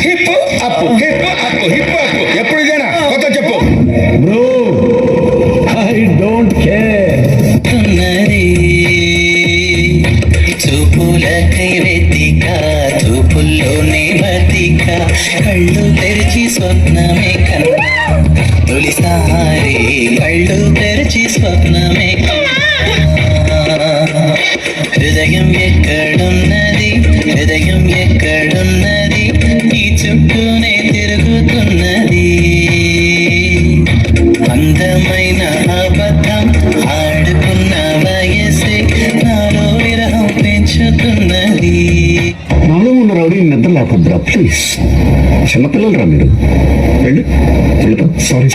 Hip అప్పు hip అప్పు hip అప్పు ఎప్పుడు ఇదేనా కొత్త చెప్పు బ్రో. I don't care. చూపులకై వెతిక చూపుల్లోనే బతిక కళ్ళు తెరిచి స్వప్నమే కన్నా తొలిసారి కళ్ళు తెరిచి స్వప్నమే హృదయం ఎక్కడున్నది హృదయం ఎక్కడున్నది నీ చుట్టూనే తిరుగుతున్నది అందమైన అబద్ధం ఆడుకున్న వయసే నాలో విరహం పెంచుతున్నది. నాలో ఉన్న రౌడీ నిద్ర లేకపోద్రా ప్లీజ్. చిన్నపిల్లలు రా మీరు. వెళ్ళు. సారీ.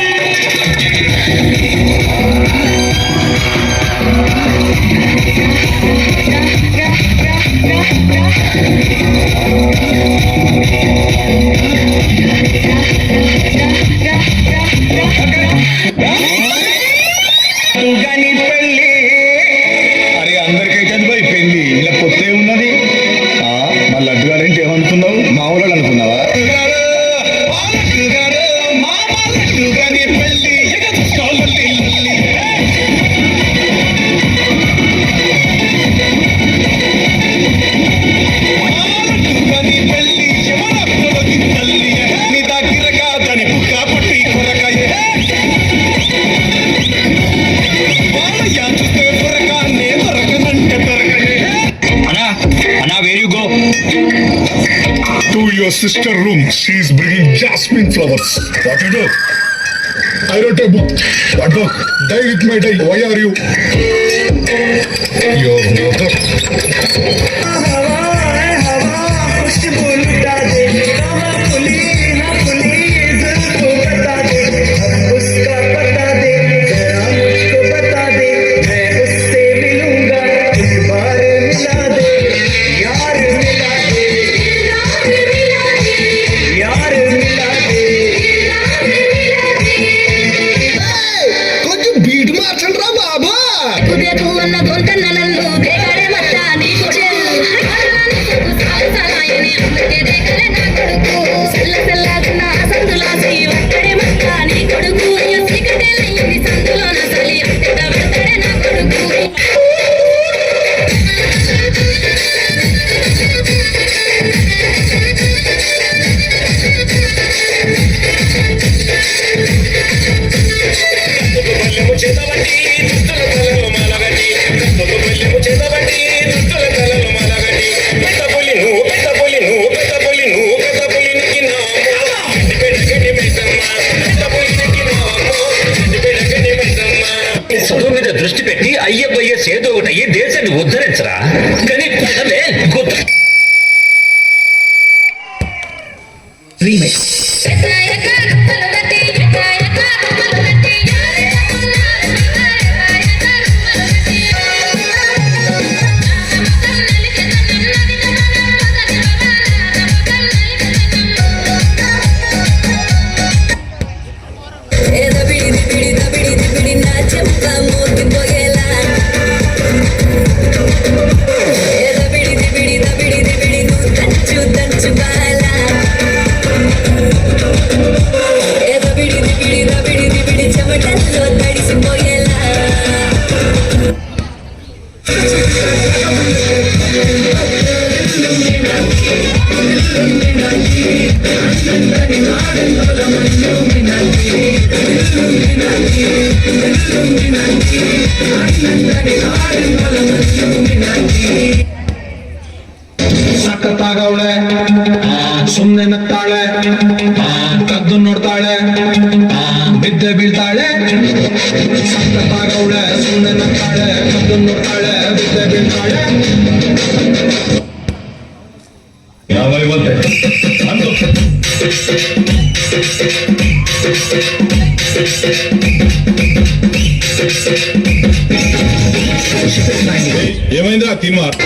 అరే అందరికైతే పోయి పెళ్లి ఇలా కొత్త ఉన్నది. మా లడ్డు గారేంటి ఏమనుకున్నావు? మామూలు అనుకున్నావా? To your sister room. She is bringing jasmine flowers. What you do? I wrote a book. What book? Die with my die. Why are you? Your mother. చదువు మీద దృష్టి పెట్టి అయ్యబయ్యేసి ఏదో ఒకటి అయ్యి దేశాన్ని ఉద్ధరించరా కానీ ಸಖತ್ತಾಗವಳೆ, ಸುಮ್ನೆ ನಗ್ತಾಳೆ, ಕದ್ದು ನೋಡ್ತಾಳೆ, ಬಿದ್ದೆ ಬೀಳ್ತಾಳೆ. ಸಖತ್ತಾಗವಳೆ, ಸುಮ್ನೆ ನಗ್ತಾಳೆ, ಕದ್ದು ನೋಡ್ತಾಳೆ, ಬಿದ್ದೆ ಬೀಳ್ತಾಳೆ. ಯಾವ ಇವತ್ತೆ ఏమైందిరా తిన్మార్?